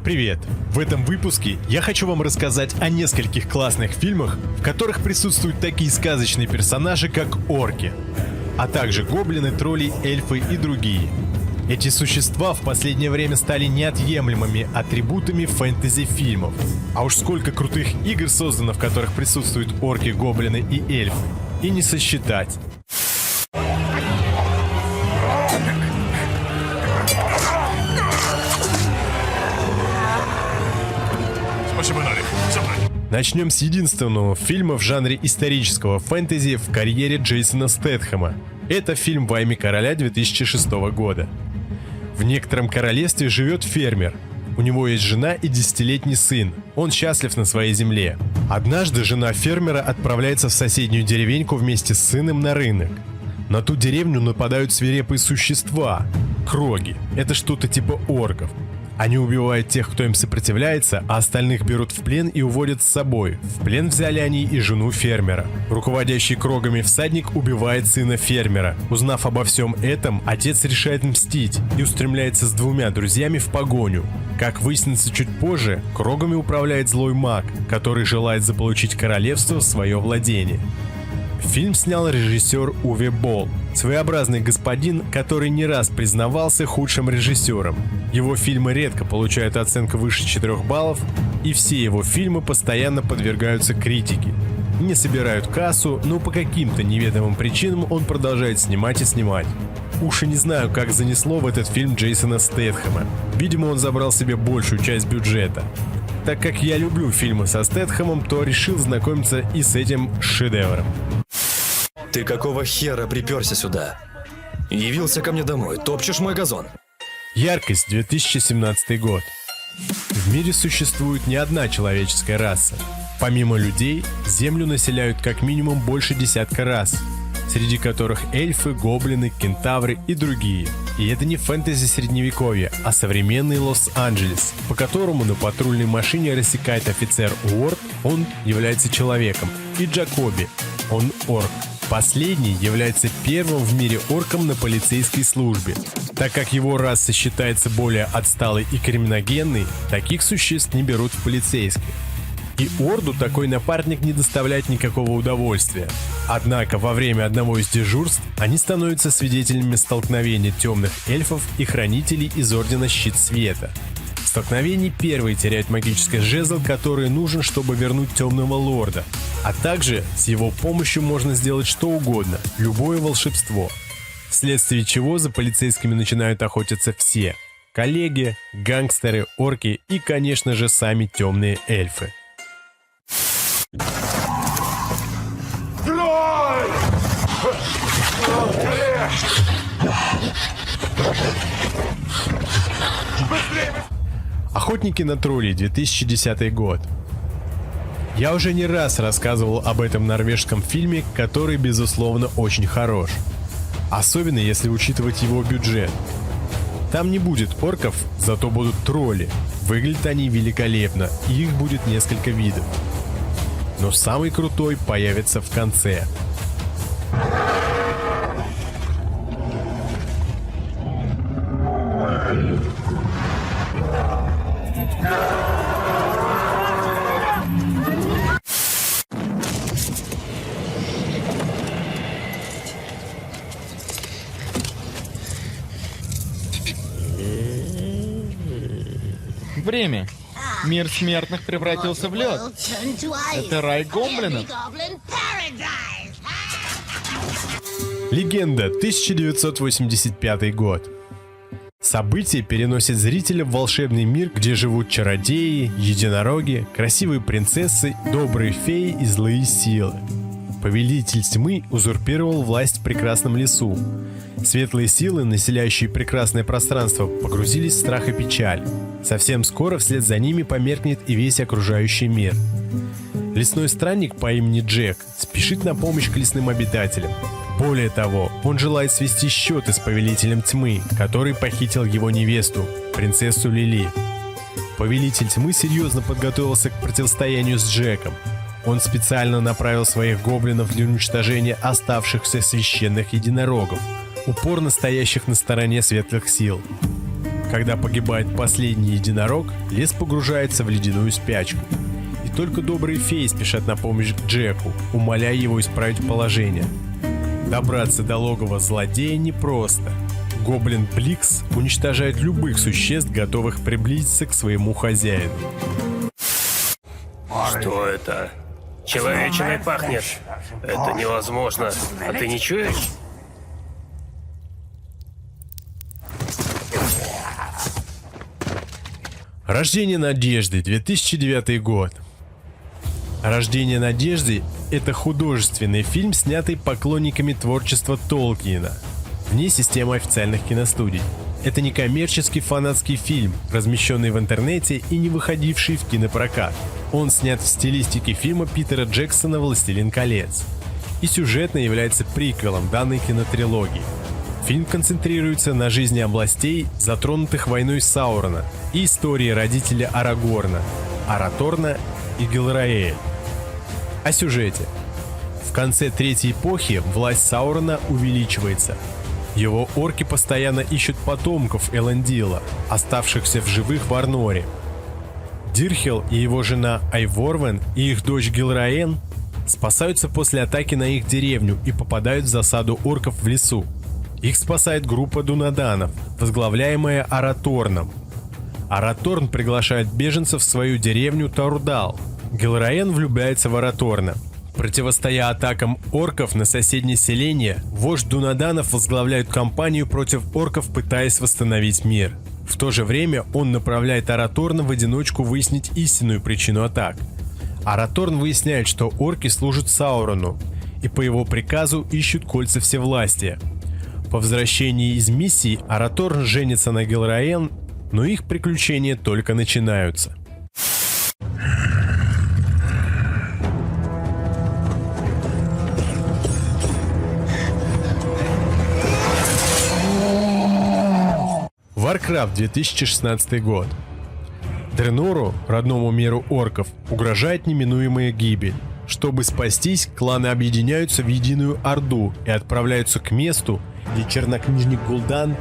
привет! В этом выпуске я хочу вам рассказать о нескольких классных фильмах, в которых присутствуют такие сказочные персонажи, как орки, а также гоблины, тролли, эльфы и другие. Эти существа в последнее время стали неотъемлемыми атрибутами фэнтези-фильмов. А уж сколько крутых игр создано, в которых присутствуют орки, гоблины и эльфы, и не сосчитать. Начнем с единственного фильма в жанре исторического фэнтези в карьере Джейсона Стэтхэма. Это фильм «Во имя короля» 2006 года. В некотором королевстве живет фермер. У него есть жена и 10-летний сын. Он счастлив на своей земле. Однажды жена фермера отправляется в соседнюю деревеньку вместе с сыном на рынок. На ту деревню нападают свирепые существа – кроги. Это что-то типа орков. Они убивают тех, кто им сопротивляется, а остальных берут в плен и уводят с собой. В плен взяли они и жену фермера. Руководящий крогами всадник убивает сына фермера. Узнав обо всем этом, отец решает мстить и устремляется с двумя друзьями в погоню. Как выяснится чуть позже, крогами управляет злой маг, который желает заполучить королевство в свое владение. Фильм снял режиссер Уве Болл, своеобразный господин, который не раз признавался худшим режиссером. Его фильмы редко получают оценку выше 4 баллов, и все его фильмы постоянно подвергаются критике. Не собирают кассу, но по каким-то неведомым причинам он продолжает снимать и снимать. Уж и не знаю, как занесло в этот фильм Джейсона Стэтхэма. Видимо, он забрал себе большую часть бюджета. Так как я люблю фильмы со Стэтхэмом, то решил знакомиться и с этим шедевром. Ты какого хера приперся сюда? Явился ко мне домой, топчешь мой газон. Яркость, 2017 год. В мире существует не одна человеческая раса. Помимо людей, Землю населяют как минимум больше десятка рас, среди которых эльфы, гоблины, кентавры и другие. И это не фэнтези средневековья, а современный Лос-Анджелес, по которому на патрульной машине рассекает офицер Уорд, он является человеком, и Джакоби, он орк. Последний является первым в мире орком на полицейской службе. Так как его раса считается более отсталой и криминогенной, таких существ не берут в полицейских. И Орду такой напарник не доставляет никакого удовольствия. Однако во время одного из дежурств они становятся свидетелями столкновения темных эльфов и хранителей из Ордена Щит Света. В столкновении первый теряет магический жезл, который нужен, чтобы вернуть Темного Лорда. А также с его помощью можно сделать что угодно, любое волшебство. Вследствие чего за полицейскими начинают охотиться все. Коллеги, гангстеры, орки и, конечно же, сами темные эльфы. Охотники на троллей, 2010 год. Я уже не раз рассказывал об этом норвежском фильме, который, безусловно, очень хорош. Особенно если учитывать его бюджет. Там не будет орков, зато будут тролли. Выглядят они великолепно, и их будет несколько видов. Но самый крутой появится в конце. Время. Мир смертных превратился в лед. Это рай гоблинов. Легенда, 1985 год. События переносят зрителя в волшебный мир, где живут чародеи, единороги, красивые принцессы, добрые феи и злые силы. Повелитель тьмы узурпировал власть в прекрасном лесу. Светлые силы, населяющие прекрасное пространство, погрузились в страх и печаль. Совсем скоро вслед за ними померкнет и весь окружающий мир. Лесной странник по имени Джек спешит на помощь к лесным обитателям. Более того, он желает свести счеты с повелителем тьмы, который похитил его невесту, принцессу Лили. Повелитель тьмы серьезно подготовился к противостоянию с Джеком. Он специально направил своих гоблинов для уничтожения оставшихся священных единорогов, упорно стоящих на стороне светлых сил. Когда погибает последний единорог, лес погружается в ледяную спячку. И только добрые феи спешат на помощь Джеку, умоляя его исправить положение. Добраться до логова злодея непросто. Гоблин Бликс уничтожает любых существ, готовых приблизиться к своему хозяину. Что это? Человечиной пахнет. Это невозможно. А ты не чуешь? Рождение надежды, 2009 год. Рождение надежды – это художественный фильм, снятый поклонниками творчества Толкиена, вне системы официальных киностудий. Это не коммерческий фанатский фильм, размещенный в интернете и не выходивший в кинопрокат. Он снят в стилистике фильма Питера Джексона «Властелин колец» и сюжетно является приквелом данной кинотрилогии. Фильм концентрируется на жизни областей, затронутых войной Саурона, и истории родителей Арагорна, Араторна и Гилраэля. О сюжете. В конце Третьей эпохи власть Саурона увеличивается. Его орки постоянно ищут потомков Элендила, оставшихся в живых в Арноре. Дирхел и его жена Айворвен и их дочь Гилраэн спасаются после атаки на их деревню и попадают в засаду орков в лесу. Их спасает группа дунаданов, возглавляемая Араторном. Араторн приглашает беженцев в свою деревню Таурдал. Гилраэн влюбляется в Араторна. Противостоя атакам орков на соседнее селение, вождь дунаданов возглавляет кампанию против орков, пытаясь восстановить мир. В то же время он направляет Араторна в одиночку выяснить истинную причину атак. Араторн выясняет, что орки служат Саурону и по его приказу ищут кольца всевластия. По возвращении из миссии Араторн женится на Гилраэн, но их приключения только начинаются. Warcraft 2016 год. Дренору, родному миру орков, угрожает неминуемая гибель. Чтобы спастись, кланы объединяются в единую орду и отправляются к месту, где чернокнижник Гул'дан,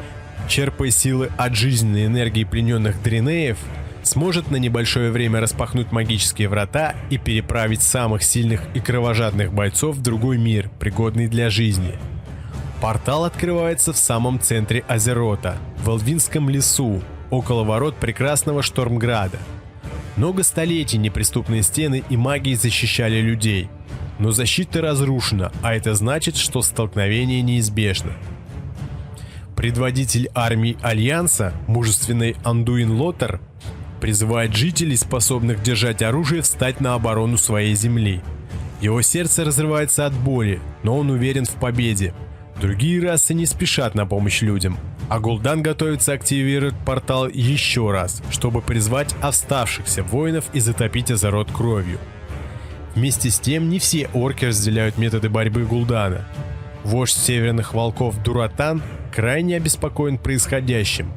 черпая силы от жизненной энергии плененных дренеев, сможет на небольшое время распахнуть магические врата и переправить самых сильных и кровожадных бойцов в другой мир, пригодный для жизни. Портал открывается в самом центре Азерота, в Элвинском лесу, около ворот прекрасного Штормграда. Много столетий неприступные стены и магии защищали людей, но защита разрушена, а это значит, что столкновение неизбежно. Предводитель армии Альянса, мужественный Андуин Лотар, призывает жителей, способных держать оружие, встать на оборону своей земли. Его сердце разрывается от боли, но он уверен в победе. Другие расы не спешат на помощь людям, а Гул'дан готовится активировать портал еще раз, чтобы призвать оставшихся воинов и затопить Азерот кровью. Вместе с тем, не все орки разделяют методы борьбы Гул'дана. Вождь северных волков Дуратан крайне обеспокоен происходящим.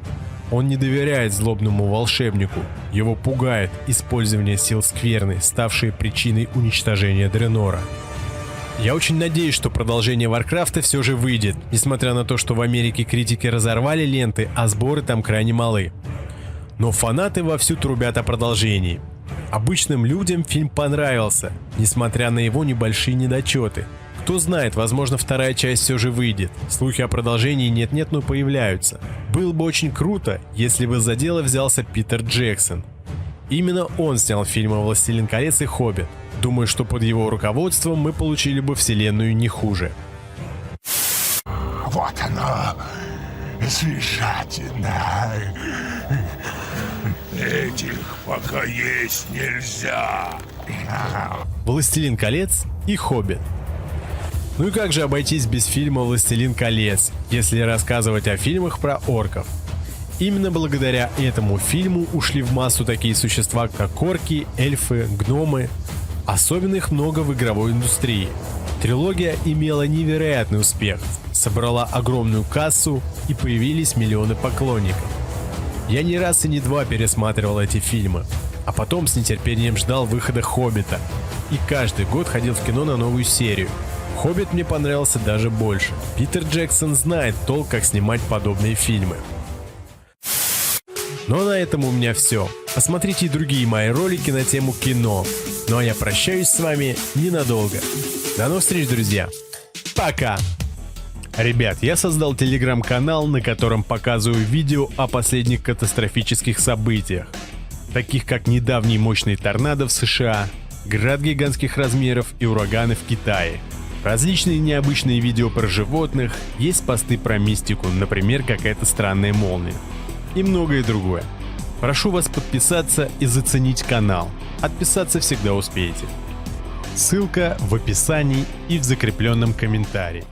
Он не доверяет злобному волшебнику, его пугает использование сил скверны, ставшие причиной уничтожения Дренора. Я очень надеюсь, что продолжение Варкрафта все же выйдет, несмотря на то, что в Америке критики разорвали ленты, а сборы там крайне малы. Но фанаты вовсю трубят о продолжении. Обычным людям фильм понравился, несмотря на его небольшие недочеты. Кто знает, возможно, вторая часть все же выйдет. Слухи о продолжении нет-нет, но появляются. Было бы очень круто, если бы за дело взялся Питер Джексон. Именно он снял фильмы «Властелин колец» и «Хоббит». Думаю, что под его руководством мы получили бы вселенную не хуже. Вот оно, свежатина. Этих пока есть нельзя. «Властелин колец» и «Хоббит». Ну и как же обойтись без фильма «Властелин колец», если рассказывать о фильмах про орков? Именно благодаря этому фильму ушли в массу такие существа, как орки, эльфы, гномы. Особенно их много в игровой индустрии. Трилогия имела невероятный успех, собрала огромную кассу и появились миллионы поклонников. Я не раз и не два пересматривал эти фильмы, а потом с нетерпением ждал выхода «Хоббита» и каждый год ходил в кино на новую серию. «Хоббит» мне понравился даже больше. Питер Джексон знает толк, как снимать подобные фильмы. Ну а на этом у меня все. Посмотрите и другие мои ролики на тему кино. Ну а я прощаюсь с вами ненадолго. До новых встреч, друзья. Пока! Ребят, я создал телеграм-канал, на котором показываю видео о последних катастрофических событиях, таких как недавний мощный торнадо в США, град гигантских размеров и ураганы в Китае. Различные необычные видео про животных, есть посты про мистику, например, какая-то странная молния. И многое другое. Прошу вас подписаться и заценить канал. Отписаться всегда успеете. Ссылка в описании и в закрепленном комментарии.